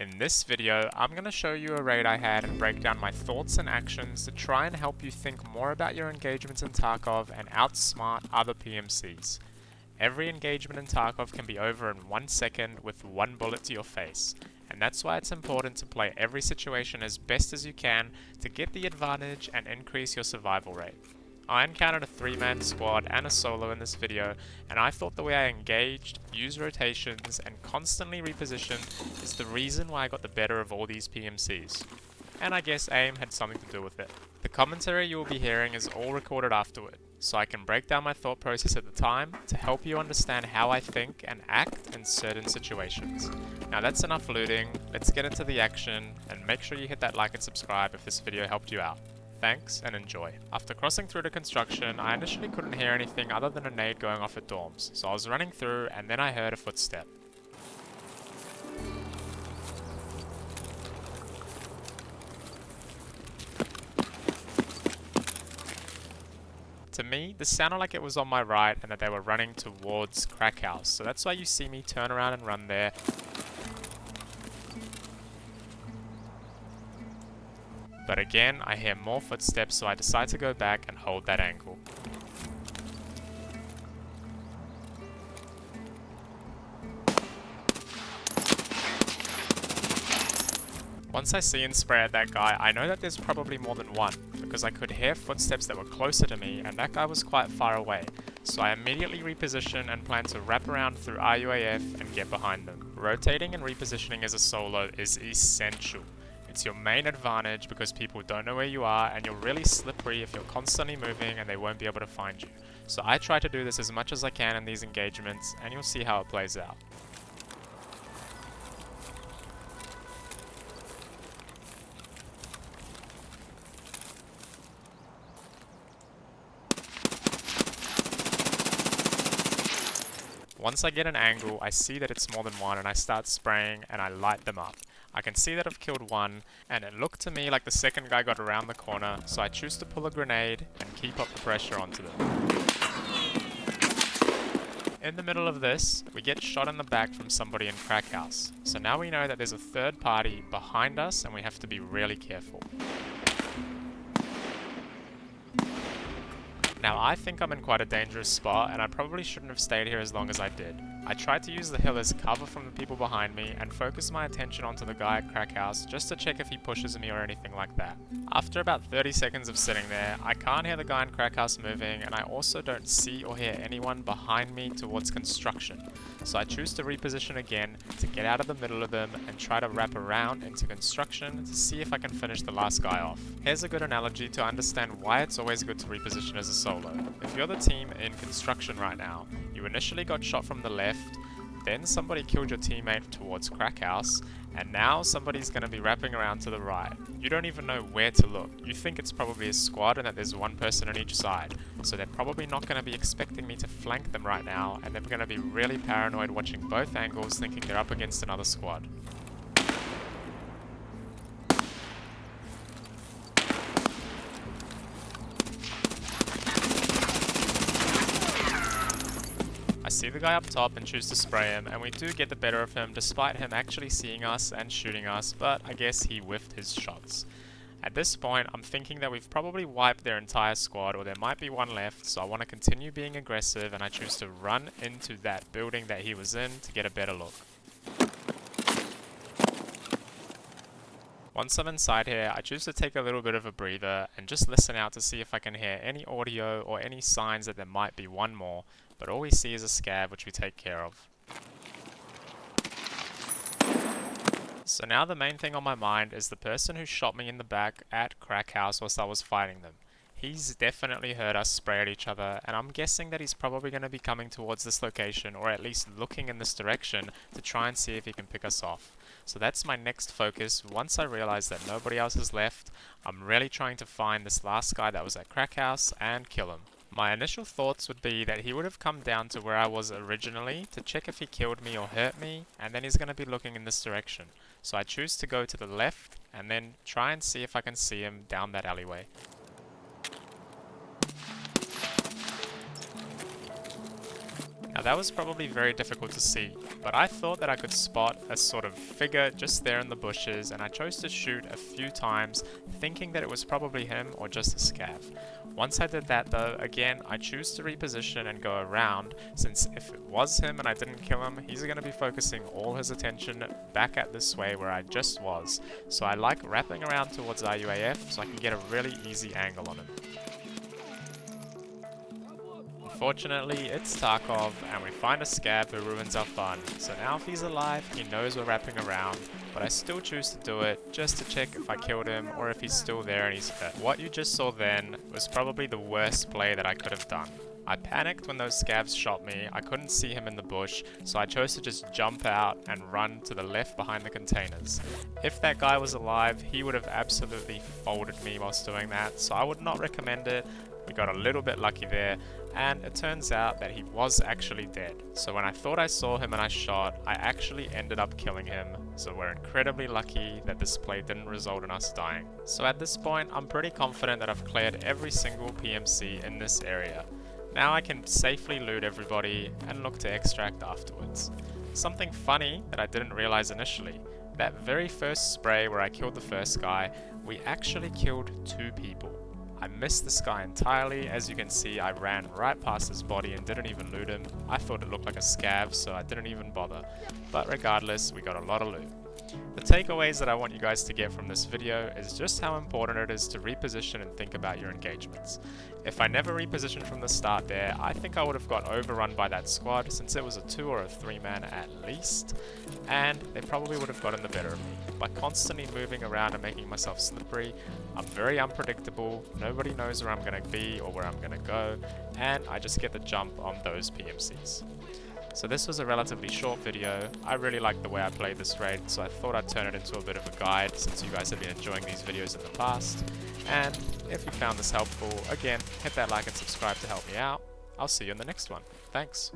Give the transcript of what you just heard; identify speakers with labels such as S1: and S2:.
S1: In this video, I'm going to show you a raid I had and break down my thoughts and actions to try and help you think more about your engagements in Tarkov and outsmart other PMCs. Every engagement in Tarkov can be over in 1 second with one bullet to your face, and that's why it's important to play every situation as best as you can to get the advantage and increase your survival rate. I encountered a 3-man squad and a solo in this video, and I thought the way I engaged, used rotations, and constantly repositioned is the reason why I got the better of all these PMCs. And I guess aim had something to do with it. The commentary you will be hearing is all recorded afterward, so I can break down my thought process at the time to help you understand how I think and act in certain situations. Now that's enough looting, let's get into the action, and make sure you hit that like and subscribe if this video helped you out. Thanks and enjoy. After crossing through to construction, I initially couldn't hear anything other than a nade going off at dorms, so I was running through and then I heard a footstep. To me, this sounded like it was on my right and that they were running towards Crack House, so that's why you see me turn around and run there. But again, I hear more footsteps, so I decide to go back and hold that angle. Once I see and spray at that guy, I know that there's probably more than one, because I could hear footsteps that were closer to me and that guy was quite far away. So I immediately reposition and plan to wrap around through RUAF and get behind them. Rotating and repositioning as a solo is essential. It's your main advantage because people don't know where you are and you're really slippery if you're constantly moving and they won't be able to find you. So I try to do this as much as I can in these engagements and you'll see how it plays out. Once I get an angle, I see that it's more than one and I start spraying and I light them up. I can see that I've killed one, and it looked to me like the second guy got around the corner, so I choose to pull a grenade and keep up the pressure onto them. In the middle of this, we get shot in the back from somebody in Crack House. So now we know that there's a third party behind us and we have to be really careful. Now I think I'm in quite a dangerous spot and I probably shouldn't have stayed here as long as I did. I tried to use the hill as cover from the people behind me and focus my attention onto the guy at Crack House just to check if he pushes me or anything like that. After about 30 seconds of sitting there, I can't hear the guy in Crack House moving and I also don't see or hear anyone behind me towards construction. So I choose to reposition again to get out of the middle of them and try to wrap around into construction to see if I can finish the last guy off. Here's a good analogy to understand why it's always good to reposition as a solo. If you're the team in construction right now, you initially got shot from the left, then somebody killed your teammate towards Crack House, and now somebody's going to be wrapping around to the right. You don't even know where to look. You think it's probably a squad and that there's one person on each side, so they're probably not going to be expecting me to flank them right now, and they're going to be really paranoid watching both angles thinking they're up against another squad. I see the guy up top and choose to spray him, and we do get the better of him despite him actually seeing us and shooting us, but I guess he whiffed his shots. At this point, I'm thinking that we've probably wiped their entire squad, or there might be one left, so I want to continue being aggressive and I choose to run into that building that he was in to get a better look. Once I'm inside here, I choose to take a little bit of a breather and just listen out to see if I can hear any audio or any signs that there might be one more, but all we see is a scav which we take care of. So now the main thing on my mind is the person who shot me in the back at Crack House whilst I was fighting them. He's definitely heard us spray at each other, and I'm guessing that he's probably going to be coming towards this location, or at least looking in this direction to try and see if he can pick us off. So that's my next focus. Once I realize that nobody else is left, I'm really trying to find this last guy that was at Crack House and kill him. My initial thoughts would be that he would have come down to where I was originally to check if he killed me or hurt me, and then he's going to be looking in this direction. So I choose to go to the left and then try and see if I can see him down that alleyway. Now that was probably very difficult to see, but I thought that I could spot a sort of figure just there in the bushes, and I chose to shoot a few times, thinking that it was probably him or just a scav. Once I did that though, again, I choose to reposition and go around, since if it was him and I didn't kill him, he's going to be focusing all his attention back at this way where I just was. So I like wrapping around towards our UAF so I can get a really easy angle on him. Unfortunately, it's Tarkov, and we find a scav who ruins our fun. So now if he's alive, he knows we're wrapping around, but I still choose to do it just to check if I killed him or if he's still there and he's hurt. What you just saw then was probably the worst play that I could have done. I panicked when those scavs shot me, I couldn't see him in the bush, so I chose to just jump out and run to the left behind the containers. If that guy was alive, he would have absolutely folded me whilst doing that, so I would not recommend it. We got a little bit lucky there, and it turns out that he was actually dead. So when I thought I saw him and I shot, I actually ended up killing him, so we're incredibly lucky that this play didn't result in us dying. So at this point, I'm pretty confident that I've cleared every single PMC in this area. Now I can safely loot everybody and look to extract afterwards. Something funny that I didn't realize initially, that very first spray where I killed the first guy, we actually killed 2 people. I missed this guy entirely. As you can see, I ran right past his body and didn't even loot him. I thought it looked like a scav, so I didn't even bother. But regardless, we got a lot of loot. The takeaways that I want you guys to get from this video is just how important it is to reposition and think about your engagements. If I never repositioned from the start there, I think I would have got overrun by that squad, since it was a 2 or a 3 man at least, and they probably would have gotten the better of me. By constantly moving around and making myself slippery, I'm very unpredictable, nobody knows where I'm going to be or where I'm going to go, and I just get the jump on those PMCs. So this was a relatively short video. I really like the way I played this raid, so I thought I'd turn it into a bit of a guide since you guys have been enjoying these videos in the past. And if you found this helpful, again, hit that like and subscribe to help me out. I'll see you in the next one. Thanks.